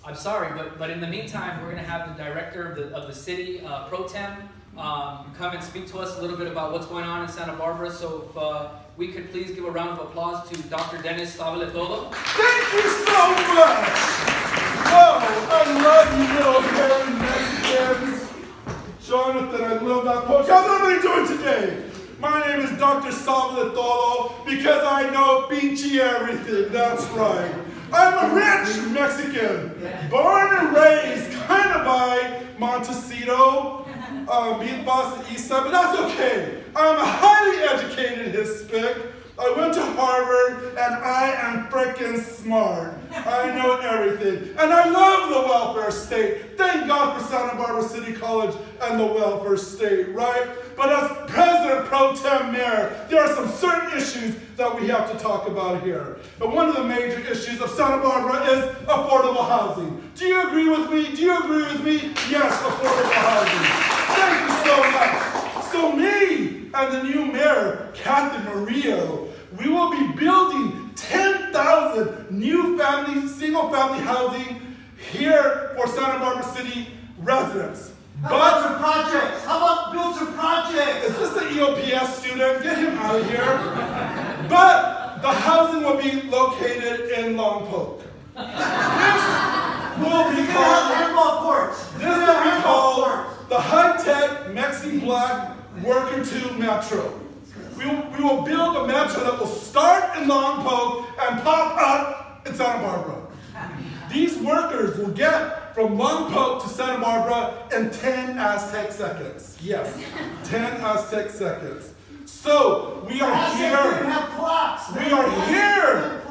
I'm sorry, but in the meantime, we're going to have the director of the city, Pro Tem, come and speak to us a little bit about what's going on in Santa Barbara. So if we could please give a round of applause to Dr. Dennis Sabe, Todo. Thank you so much! Oh, I love you little hairy Mexicans. Jonathan, I love that post. How's everybody doing today? My name is Dr. Sabe Todo because I know pinche everything. That's right. I'm a rich Mexican, born and raised kind of by Montecito, Meatballs and East Side, but that's okay. I'm a highly educated Hispanic. I went to Harvard, and I am freaking smart. I know everything. And I love the welfare state. Thank God for Santa Barbara City College and the welfare state, right? But as President Pro Tem Mayor, there are some certain issues that we have to talk about here. And one of the major issues of Santa Barbara is affordable housing. Do you agree with me? Do you agree with me? Yes, affordable housing. Thank you so much. So me and the new mayor, Kathy Murillo, we will be building 10,000 new single-family housing here for Santa Barbara City residents. How about some projects? How about build some projects? Is this the EOPS student? Get him out of here. But the housing will be located in Lompoc. This will be called handball courts. This will be called the high-tech Mexi-Black Worker 2 Metro. We will build a metro that will start in Lompoc and pop up in Santa Barbara. These workers will get from Lompoc to Santa Barbara in 10 Aztec seconds. Yes, 10 Aztec seconds. So we are here. We are here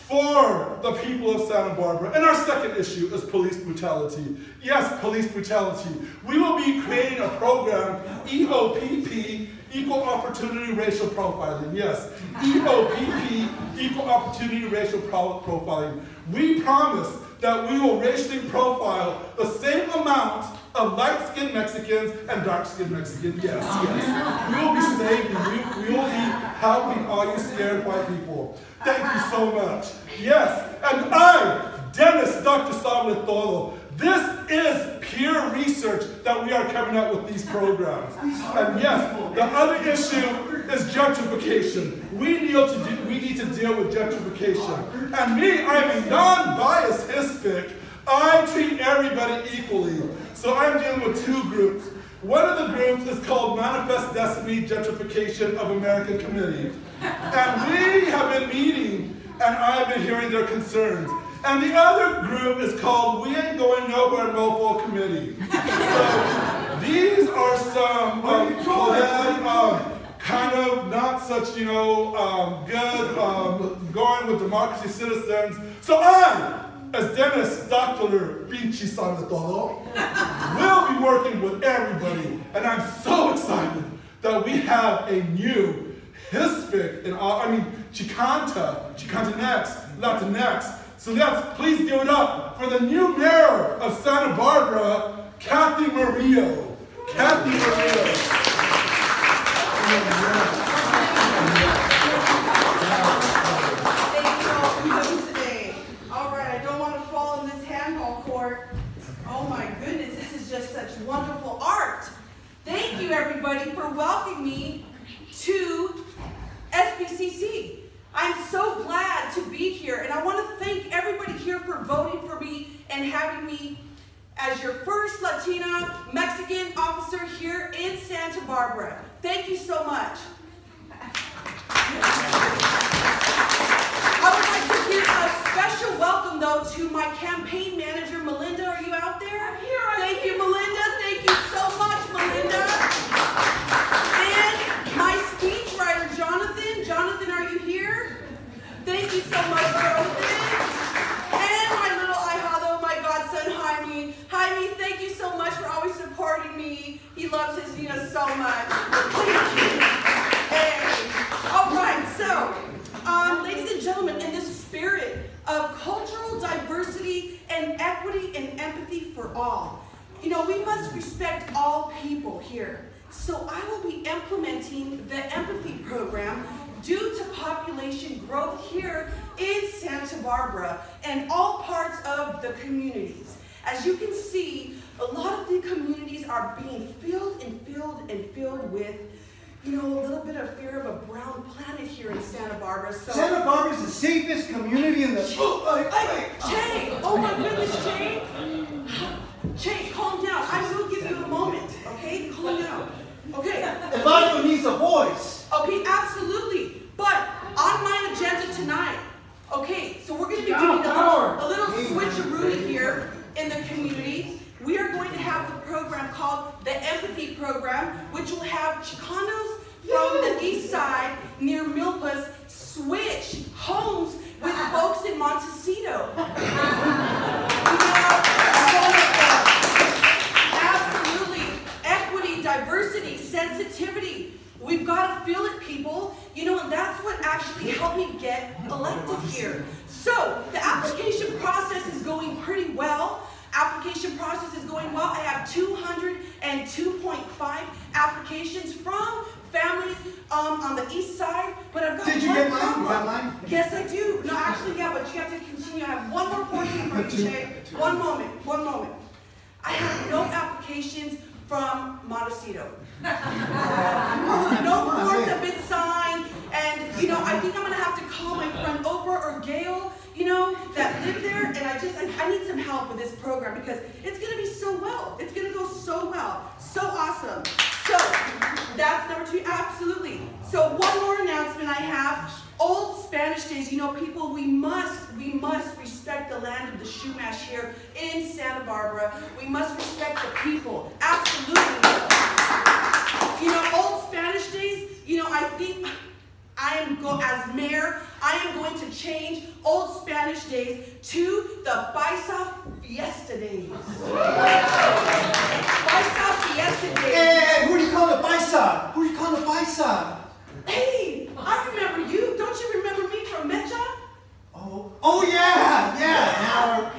for the people of Santa Barbara. And our second issue is police brutality. Yes, police brutality. We will be creating a program, EOPP, Equal Opportunity Racial Profiling. Yes, EOPP, Equal Opportunity Racial Profiling. We promise that we will racially profile the same amount of light-skinned Mexicans and dark-skinned Mexicans. Yes, yes. We will be saving, we will be helping all you scared white people. Thank you so much. Yes, and I, Dennis, Dr. Sabe Todo, this is peer research that we are coming up with these programs. And yes, the other issue is gentrification. We need to deal with gentrification. And me, I'm a non-biased Hispanic. I treat everybody equally. So I'm dealing with two groups. One of the groups is called Manifest Destiny Gentrification of America Committee. And we have been meeting, and I've been hearing their concerns. And the other group is called We Ain't Going Nowhere Mofo Committee. So these are some kind of not such, good going with democracy citizens. So I, as Dennis Dr. Pinchi Sabe Todo, will be working with everybody. And I'm so excited that we have a new Hispanic, Chicano next, Latinx. So let's please give it up for the new mayor of Santa Barbara, Kathy Murillo. Kathy Murillo. Thank you all for coming today. All right, I don't want to fall in this handball court. Oh my goodness, this is just such wonderful art. Thank you everybody for welcoming me to SBCC. I'm so glad to be here, and I want to thank everybody here for voting for me and having me as your first Latina Mexican officer here in Santa Barbara. Thank you so much. I would like to give a special welcome, though, to my campaign manager, Melinda. Are you out there? I'm here. Thank you, Melinda. Thank you so much, Melinda. And my speechwriter, Jonathan. Jonathan, are you here? Thank you so much, Jonathan. And my little ahijado, my godson, Jaime. Jaime, thank you so much for always supporting me. He loves his Nina so much. Thank you. Hey. All right, so, ladies and gentlemen, in this spirit of cultural diversity and equity and empathy for all, we must respect all people here. So I will be implementing the empathy program due to population growth here in Santa Barbara and all parts of the communities. As you can see, a lot of the communities are being filled and filled and filled with, you know, a little bit of fear of a brown planet here in Santa Barbara. So Santa Barbara's the safest community in the... Che, oh my goodness, Che. Che, calm down. I will give you a moment, okay? Calm down. Okay. Eduardo needs a voice. Okay, absolutely. But on my agenda tonight, okay, so we're going to be doing a little switcheroo here in the community. We are going to have the program called the Empathy Program, which will have Chicanos from the east side near Milpas switch homes with folks in Montecito. Absolutely. Equity, diversity, sensitivity. We've got to feel it, people. You know, and that's what actually helped me get elected here. So, the application process is going pretty well. Application process is going well. I have 202.5 applications from families on the east side, but I've got Did you get mine? You got mine? Yes, I do. No, actually, yeah, but you have to continue. I have one more portion for you, Che. One moment. I have no applications from Montecito. No forms have been signed, and, you know, I think I'm going to have to call my friend Oprah or Gail, you know, that live there, and I need some help with this program because it's going to be so well. It's going to go so well. So awesome. So, that's number 2, absolutely. So, one more announcement I have. Old Spanish days, you know, people, we must respect the land of the Chumash here in Santa Barbara. We must respect the people. Absolutely. You know, old Spanish days, you know, I think as mayor, I am going to change old Spanish days to the Paisa Fiesta days. Paisa Fiesta days. Hey, who do you call the Paisa? Who do you call the Paisa? Hey, I remember you. Don't you remember me from Mecha? Oh yeah.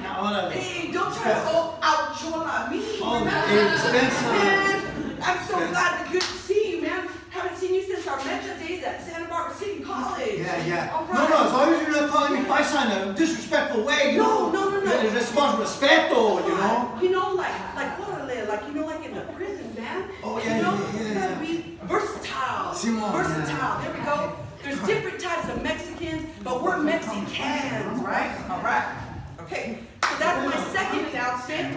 Now, hey, don't try to out-chola me. Oh, expensive. Man, I'm so glad to see you, man. Haven't seen you since our Mecha days at Santa Barbara City College. Yeah. All right. No, as long as you're not calling me Paisa in a disrespectful way. You know? No. There's much respeto, you know? You know, like orale, like, you know, like in the prison, man. Oh, You know, you gotta be versatile. Simon, Versatile. There we go. There's different types of Mexicans, but we're Mexicans, right? All right. Okay. So that's my second announcement.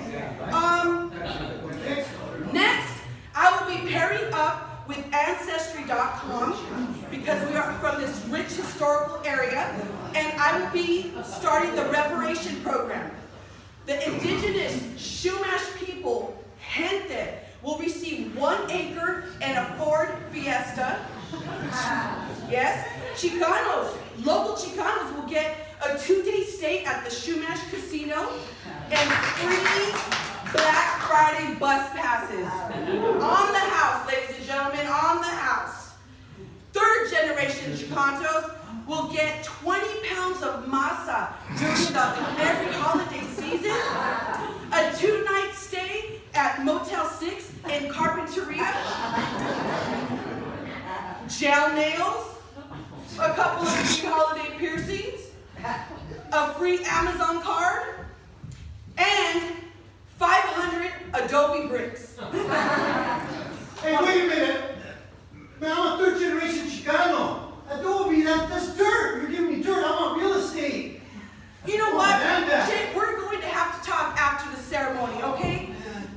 Next, I will be pairing up with Ancestry.com because we are from this rich historical area, and I will be starting the reparation program. The indigenous Chumash people, gente, will receive 1 acre and a Ford Fiesta. Yes, Chicanos, local Chicanos will get a 2-day stay at the Chumash Casino and free Black Friday bus passes. On the house, ladies and gentlemen, on the house. 3rd generation Chicanos will get 20 pounds of masa during every holiday season, a 2-night stay at Motel 6 in Carpinteria, gel nails, a couple of free holiday piercings, a free Amazon card, and 500 Adobe bricks. Hey, wait a minute. Man, I'm a 3rd generation Chicano. Adobe, that's dirt. You're giving me dirt. I want real estate. You know what, Jay, we're going to have to talk after the ceremony, okay?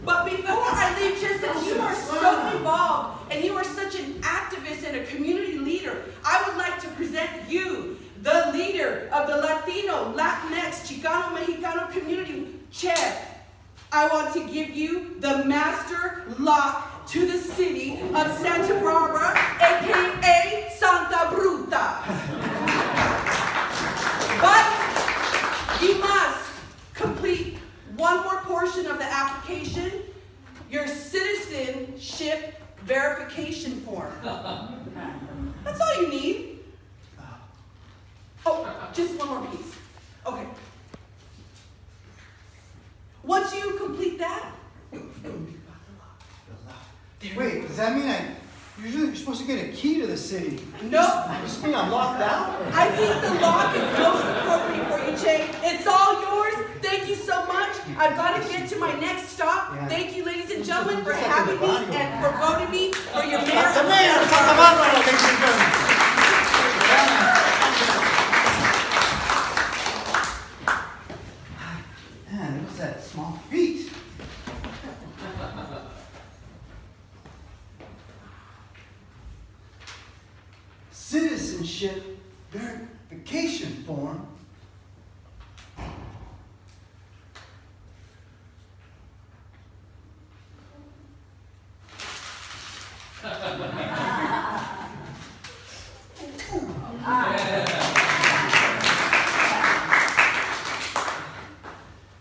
But before I leave, just that you are so involved and you are such an activist and a community leader, I would like to present you, the leader of the Latino, Latinx, Chicano, Mexicano community, Che. I want to give you the master lock to the city of Santa Barbara, aka Santa Bruta. But you must complete one more portion of the application, your citizenship verification form. That's all you need. Oh, just one more piece. Okay. Once you complete that, Wait, does that mean You're supposed to get a key to the city. Nope. This mean I'm locked out? I think the lock is most appropriate for you, Jake. It's all yours. Thank you so much. I've got to get to my next stop. Yeah. Thank you, ladies and gentlemen, for having me and for voting me for your mayor. The mayor, Santa Barbara, ladies and gentlemen. Man, what's that small feet? Citizenship verification form.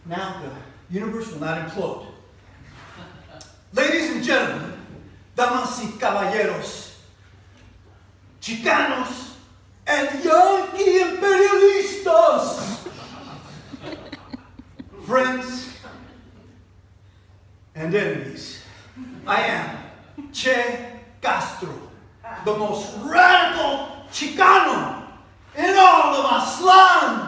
Now the universe will not implode. Ladies and gentlemen, damas y caballeros, Chicanos and Yankee imperialistas, friends and enemies, I am Castro, the most radical Chicano in all of Aztlán.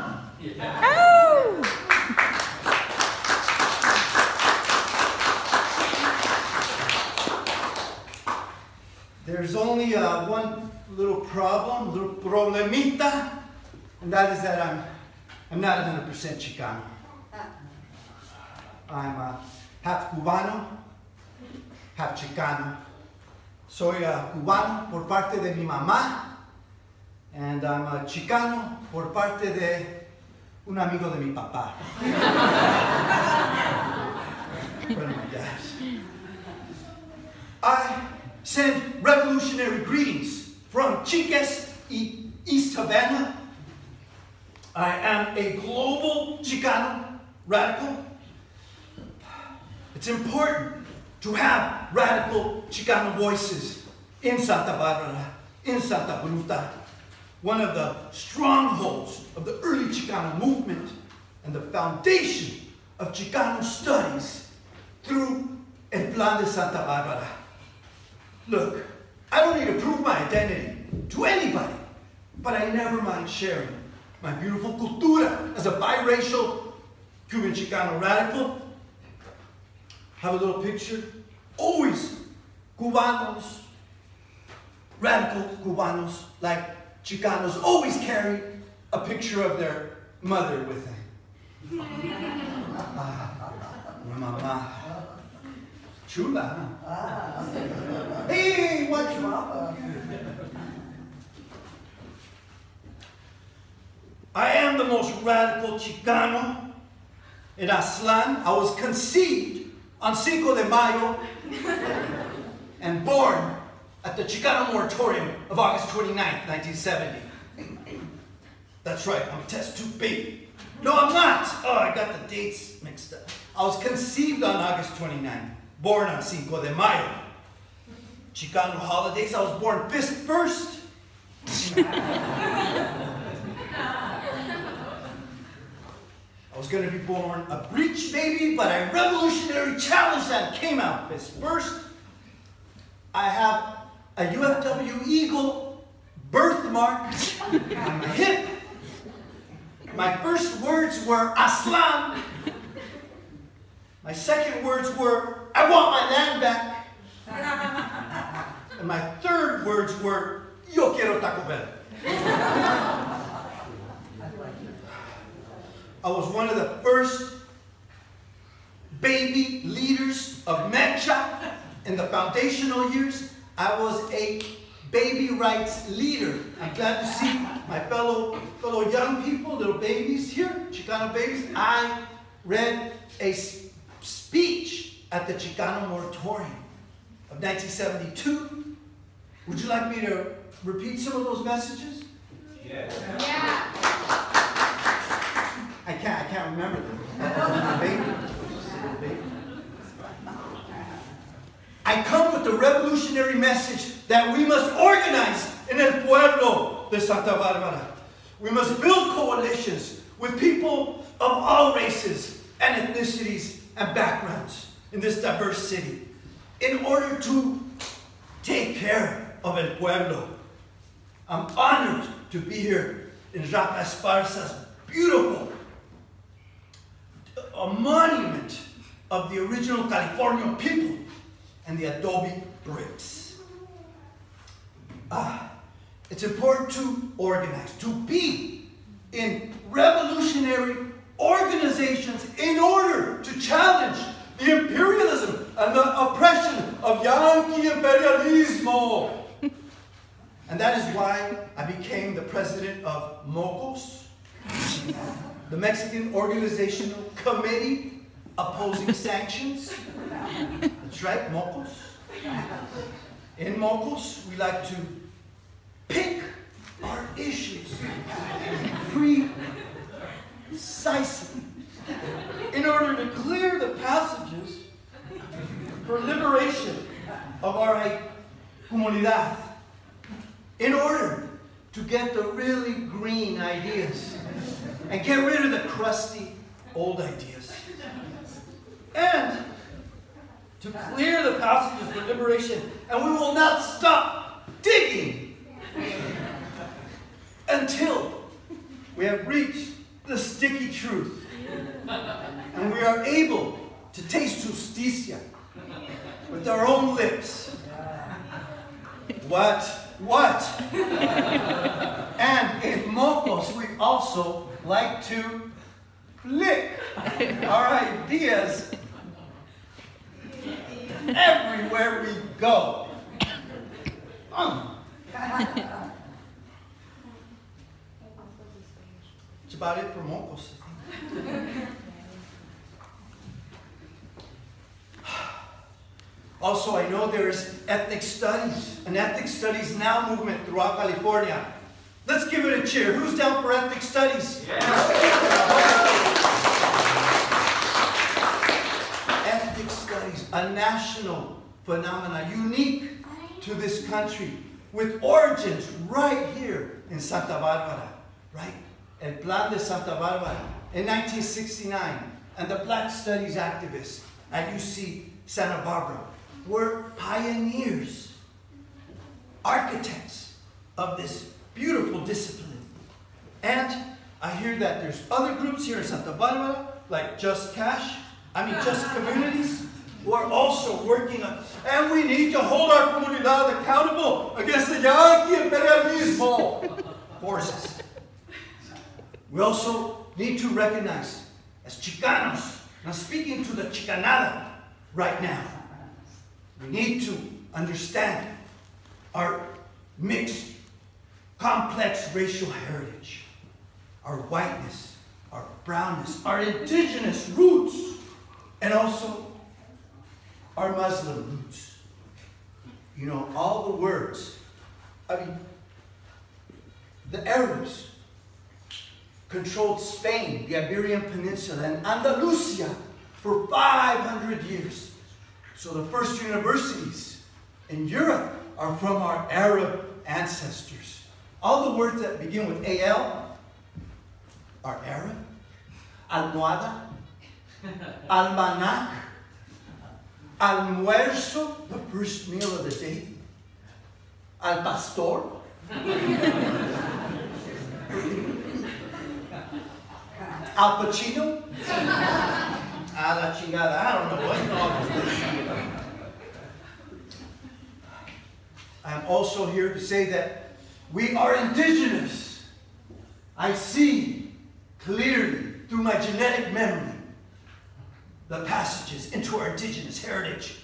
There's only one little problem, a little problemita, and that is that I'm not 100% Chicano. I'm half Cubano, half Chicano. Soy cubano por parte de mi mamá, and I'm Chicano por parte de un amigo de mi papá. One of my dads. I send revolutionary greetings from Chiques y East Havana. I am a global Chicano radical. It's important to have radical Chicano voices in Santa Barbara, in Santa Bruta, one of the strongholds of the early Chicano movement and the foundation of Chicano studies through El Plan de Santa Barbara. Look, I don't need to prove my identity to anybody, but I never mind sharing my beautiful cultura as a biracial Cuban Chicano radical. Have a little picture. Always Cubanos, radical Cubanos, like Chicanos, always carry a picture of their mother with them. Mama. Chula, huh? Hey, what's up? I am the most radical Chicano in Aztlán. I was conceived on Cinco de Mayo and born at the Chicano Moratorium of August 29th, 1970. That's right, I'm test tube baby. No, I'm not. Oh, I got the dates mixed up. I was conceived on August 29th, born on Cinco de Mayo. Chicano holidays, I was born fist first. I was going to be born a breech baby, but I revolutionary challenged that and came out fist first. I have a UFW Eagle birthmark on my hip. My first words were Aztlán. My second words were, I want my land back. And my third words were, yo quiero Taco Bell. I was one of the first baby leaders of Mecha in the foundational years. I was a baby rights leader. I'm glad to see my fellow young people, little babies here, Chicano babies. I read a speech at the Chicano Moratorium of 1972. Would you like me to repeat some of those messages? Yeah. I can't remember them. I come with the revolutionary message that we must organize in el pueblo de Santa Barbara. We must build coalitions with people of all races and ethnicities and backgrounds in this diverse city in order to take care of el pueblo. I'm honored to be here in Rafa Esparza's beautiful, a monument of the original Californian people and the adobe bricks. It's important to organize, to be in revolutionary organizations in order to challenge the imperialism and the oppression of Yankee imperialismo. And that is why I became the president of MOCOS, the Mexican Organizational Committee Opposing Sanctions. That's right, MOCOS. In MOCOS, we like to pick our issues precisely in order to clear the passages for liberation of our comunidad, in order to get the really green ideas and get rid of the crusty old ideas, and to clear the passages for liberation. And we will not stop digging until we have reached the sticky truth and we are able to taste justicia with our own lips. What? And in MOCOS, we also like to flick our ideas everywhere we go. That's about it for MOCOS. Also, I know there is ethnic studies, an ethnic studies now movement throughout California. Let's give it a cheer. Who's down for ethnic studies? Yeah. Ethnic studies, a national phenomenon unique to this country, with origins right here in Santa Barbara, right? El Plan de Santa Barbara in 1969, and the Black Studies activists at UC Santa Barbara were pioneers, architects of this beautiful discipline. And I hear that there's other groups here in Santa Barbara, like Just Communities, who are also working on, and we need to hold our comunidad accountable against the Yankee imperialismo forces. We also need to recognize, as Chicanos, and I'm speaking to the Chicanada right now, we need to understand our mixed, complex racial heritage, our whiteness, our brownness, our indigenous roots, and also our Muslim roots. You know, all the words. I mean, the Arabs controlled Spain, the Iberian Peninsula, and Andalusia for 500 years. So the first universities in Europe are from our Arab ancestors. All the words that begin with AL are Arab. Almohada, almanac, almuerzo, the first meal of the day, al pastor, al Pacino, a la chingada, I don't know what all this. I'm also here to say that we are indigenous. I see clearly through my genetic memory the passages into our indigenous heritage.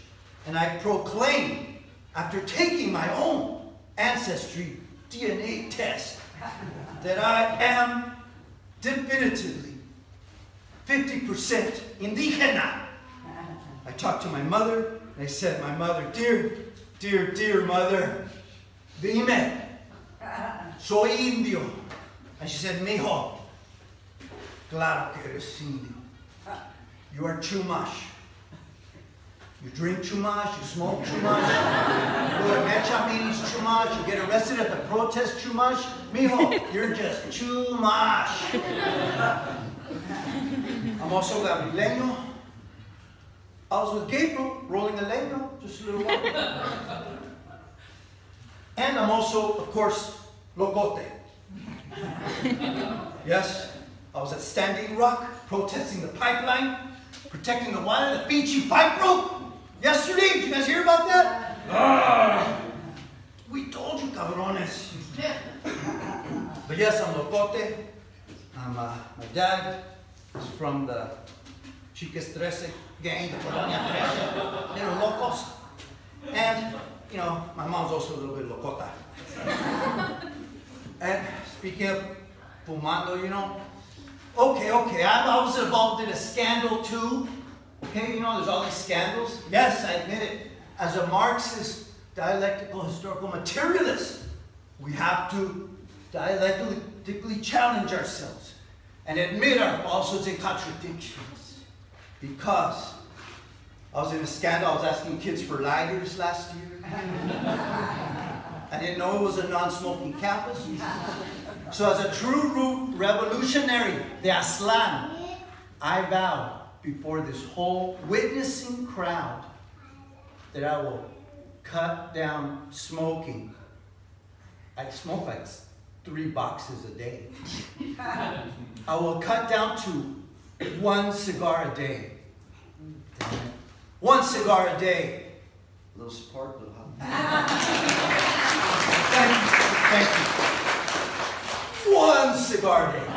And I proclaim, after taking my own ancestry DNA test, that I am definitively 50% indígena. I talked to my mother, and I said, my mother, dear mother, dime, soy indio. And she said, mijo, claro que eres indio. You are too much. You drink too much, you smoke too much, you go to matcha meetings too much, you get arrested at the protest too much. Mijo, you're just too much. I'm also Gabrieleño. I was with Gabriel rolling a leño just a little while. And I'm also, of course, locote. Yes, I was at Standing Rock protesting the pipeline, protecting the water. The beachy pipe broke yesterday. Did you guys hear about that? We told you, cabrones. But yes, I'm locote. My dad is from the Chiques 13 gang, the Colonia 13, little locos. And, you know, my mom's also a little bit locota. And speaking of fumando, you know, okay, I was involved in a scandal too. Okay, you know, there's all these scandals. Yes, I admit it. As a Marxist, dialectical, historical materialist, we have to dialectically challenge ourselves and admit our falsehoods and contradictions. Because I was in a scandal, I was asking kids for lighters last year. I didn't know it was a non-smoking campus. So as a true revolutionary de Aztlán, I vow before this whole witnessing crowd that I will cut down smoking. I smoke like 3 boxes a day. I will cut down to 1 cigar a day. 1 cigar a day. A little support, a little help. Thank you. 1 cigar a day.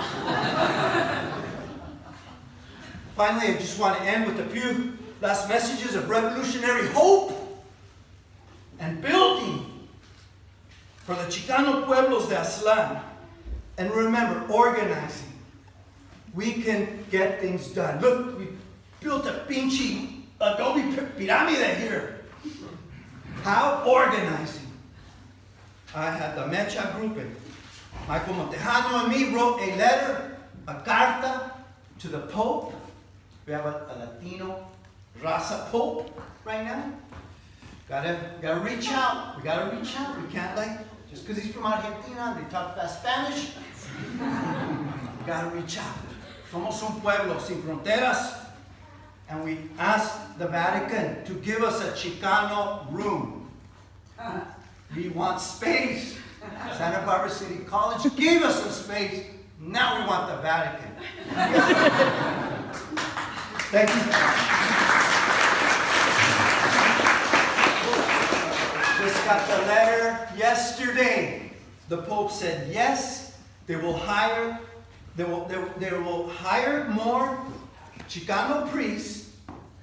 Finally, I just want to end with a few last messages of revolutionary hope and building for the Chicano pueblos de Aztlán. And remember, organizing. We can get things done. Look, we built a pinchy adobe pyramid here. How? Organizing. I had the Mecha group, and Michael Montejano and me wrote a letter, a carta, to the Pope. We have a Latino Raza Pope right now. Gotta reach out. We gotta reach out. We can't, like, just because he's from Argentina and they talk fast Spanish. We gotta reach out. Somos un pueblo sin fronteras. And we asked the Vatican to give us a Chicano room. We want space. Santa Barbara City College gave us some space. Now we want the Vatican. Thank you. Just got the letter yesterday. The Pope said yes, they will hire more Chicano priests.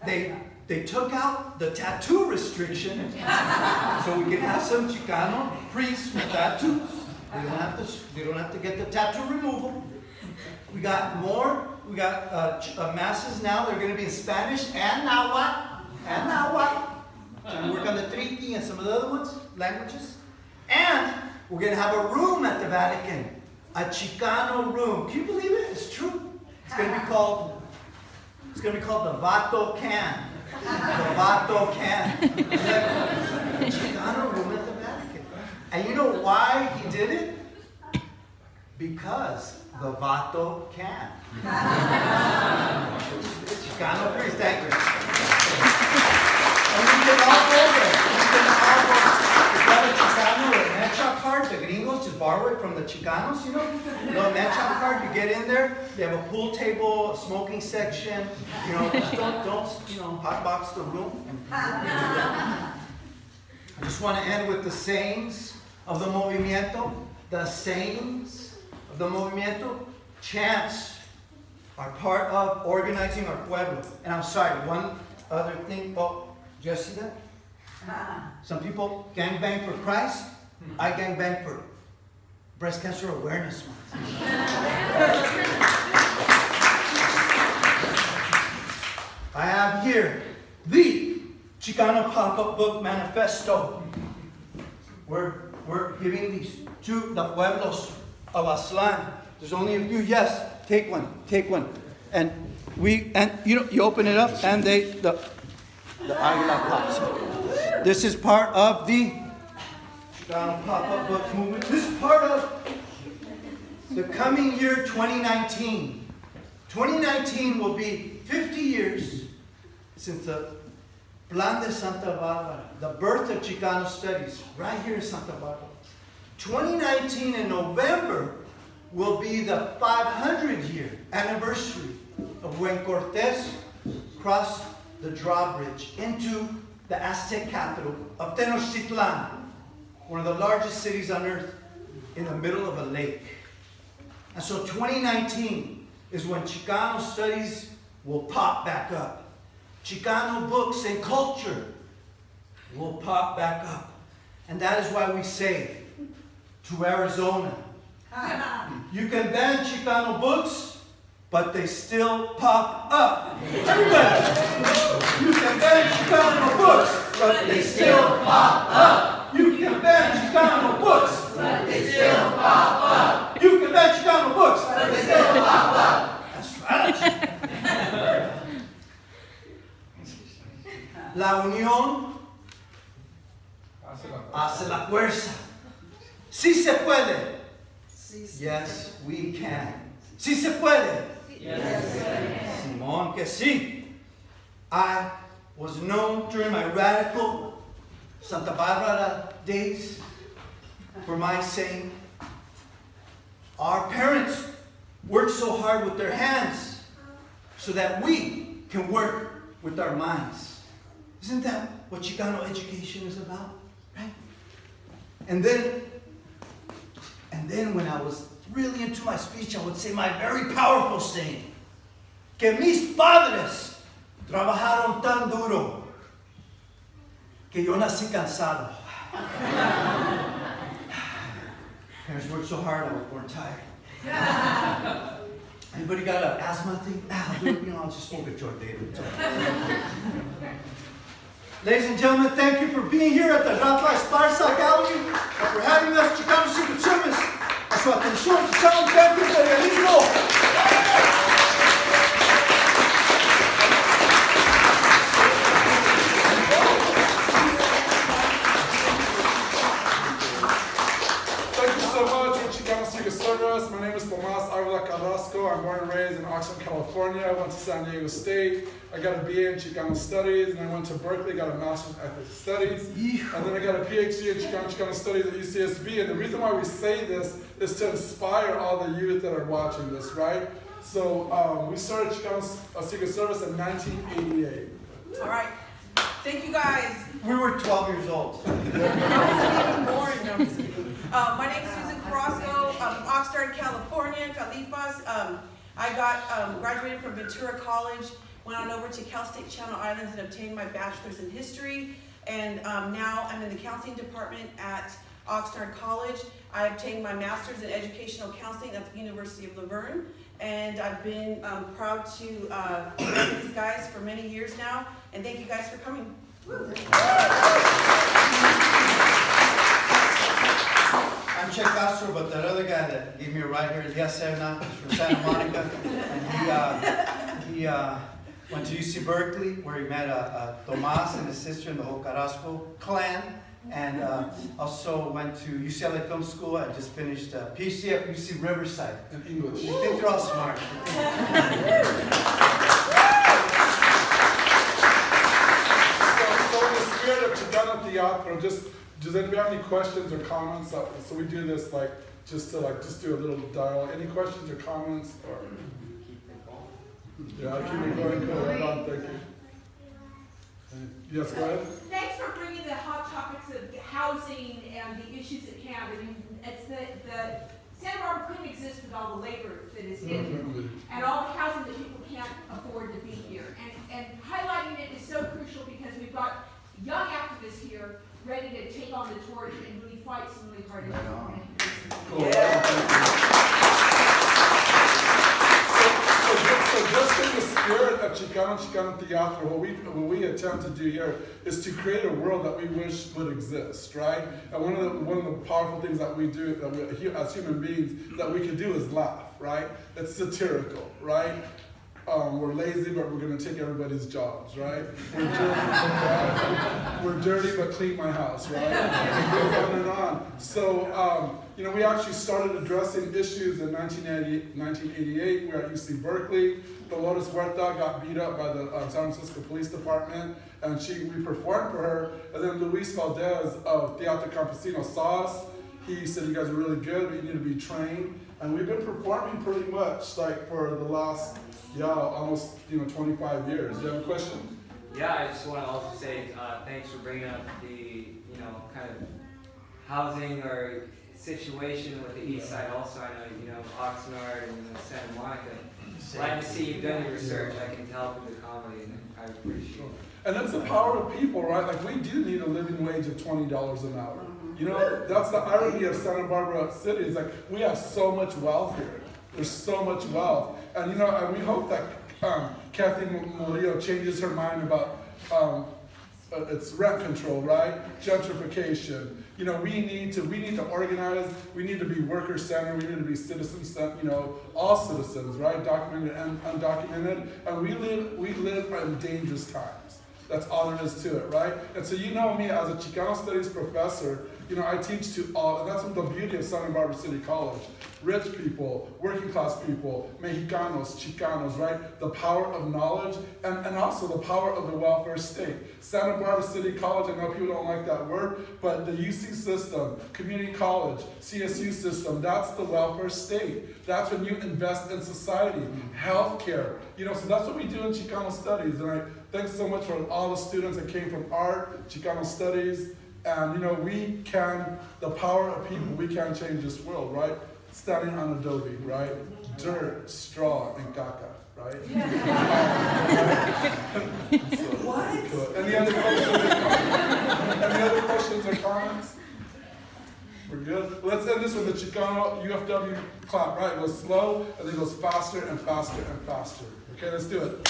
They took out the tattoo restriction, so we can have some Chicano priests with tattoos. They don't have to get the tattoo removal. We got more. We got masses now. They're going to be in Spanish and Nahuatl. And work on the Triqui and some of the other languages. And we're going to have a room at the Vatican, a Chicano room. Can you believe it? It's true. It's going to be called the Vato Can. The Vato Can. A Chicano room at the Vatican. And you know why he did it? Because the Vato can. Chicano priest, thank you. And we can all go there. We can all go. If you have a Chicano or a Mecha card, the gringos just borrow it from the Chicanos, you know? The Mecha card, you get in there, they have a pool table, a smoking section, you know, don't hotbox the room. I just want to end with the sayings of the movimiento. The sayings of the movimiento. Chants are part of organizing our pueblo. And I'm sorry, one other thing. Oh, did you guys see that? Some people gangbang for Christ. I gangbang for Breast Cancer Awareness Month. I have here the Chicano Pop-Up Book Manifesto. We're giving these to the pueblos of Aztlán. There's only a few. Yes, take one. And you open it up and the águila pops. This is part of the Chicano Pop-Up Book movement. This is part of the coming year 2019. 2019 will be 50 years since the Plan de Santa Barbara, the birth of Chicano studies, right here in Santa Barbara. 2019 in November will be the 500-year anniversary of when Cortés crossed the drawbridge into the Aztec capital of Tenochtitlan, one of the largest cities on earth, in the middle of a lake. And so 2019 is when Chicano studies will pop back up. Chicano books and culture will pop back up. And that is why we say to Arizona, you can ban Chicano books, but they still pop up. Everybody, you can ban Chicano books, but they still pop up. You can ban Chicano books, but they still pop up. You can ban Chicano books, but they still pop up. That's right. La unión hace la fuerza. Sí se puede. Yes, we can. Sí se puede. Yes. Simón que sí. I was known during my radical Santa Barbara days for my saying, our parents worked so hard with their hands so that we can work with our minds. Isn't that what Chicano education is about? Right? And then when I was really into my speech, I would say my very powerful saying, que mis padres trabajaron tan duro que yo nací cansado. Parents worked so hard, I was born tired. Anybody got an asthma thing? I'll do it, I'll just smoke a joint later. Ladies and gentlemen, thank you for being here at the Rafa Esparza Gallery and for having us, Chicano Secret Service. A su atención, Chicano Time Imperialismo. Service. My name is Tomas Avila Carrasco. I'm born and raised in Oxnard, California. I went to San Diego State. I got a BA in Chicano Studies, and I went to Berkeley, got a Master's in Ethnic Studies, and then I got a PhD in Chicano Studies at UCSB. And the reason why we say this is to inspire all the youth that are watching this, right? So we started Chicano Secret Service in 1988. All right. Thank you guys. We were 12 years old. I wasn't even born. No, I'm just kidding. My name is Susan Carrasco. Oxnard, California, Califas. I got graduated from Ventura College, went on over to Cal State Channel Islands and obtained my bachelor's in history. And now I'm in the counseling department at Oxnard College. I obtained my master's in educational counseling at the University of Laverne. And I've been proud to work with these guys for many years now. And thank you guys for coming. I'm Castro, but that other guy that gave me a ride here is Serna from Santa Monica. And he went to UC Berkeley, where he met Tomas and his sister in the whole Carrasco clan. And also went to UCLA Film School. I just finished a PhD at UC Riverside. In English. You think they're all smart. So in the spirit of Chicano Teatro, does anybody have any questions or comments? So we do this just do a little dialogue. Any questions or comments? Or yeah, keep it going. Cool. Right on. Thank you. Yes, go ahead. Thanks for bringing the hot topics of housing and the issues at hand. I mean, it's the Santa Barbara couldn't exist with all the labor that is in it and all the housing that people can't afford to be here. And highlighting it is so crucial because we've got young activists here ready to take on the torch and really fight some really hard issues. Cool. So just in the spirit of Chicano Teatro, what we attempt to do here is to create a world that we wish would exist, right? And one of the powerful things that we do as human beings that we can do is laugh, right? It's satirical, right? we're lazy, but we're going to take everybody's jobs, right? We're dirty, right? We're dirty, but clean my house, right? It goes on and on. So, you know, we actually started addressing issues in 1988. We were at UC Berkeley. Dolores Huerta got beat up by the San Francisco Police Department, and we performed for her. And then Luis Valdez of Teatro Campesino saw us. He said, you guys are really good, but you need to be trained. And we've been performing pretty much like for the last, almost 25 years. Do you have a question? Yeah, I just want to also say thanks for bringing up the, kind of housing or situation with the East Side. Also, I know, Oxnard and Santa Monica. Glad to see you've done your research. I can tell from the comedy, and I appreciate it. And it's the power of people, right? Like, we do need a living wage of $20 an hour. You know, that's the irony of Santa Barbara City, is like, we have so much wealth here. There's so much wealth. And, and we hope that Kathy Murillo changes her mind about it's rent control, right? Gentrification. We need to organize. We need to be worker-centered. We need to be citizen-centered. All citizens, right? Documented and undocumented. And we live in dangerous times. That's all there is to it, right? And so me as a Chicano Studies professor, I teach to all, and that's the beauty of Santa Barbara City College. Rich people, working class people, Mexicanos, Chicanos, right? The power of knowledge and also the power of the welfare state. Santa Barbara City College, I know people don't like that word, but the UC system, community college, CSU system, that's the welfare state. That's when you invest in society, healthcare. So that's what we do in Chicano Studies. And thanks so much for all the students that came from art, Chicano Studies. And the power of people, we can change this world, right? Standing on adobe, right? Dirt, straw, and caca, right? What? Cool. Any other questions or comments? We're good? Let's end this with the Chicano UFW clap, right? It goes slow, and then it goes faster and faster and faster. Okay, let's do it.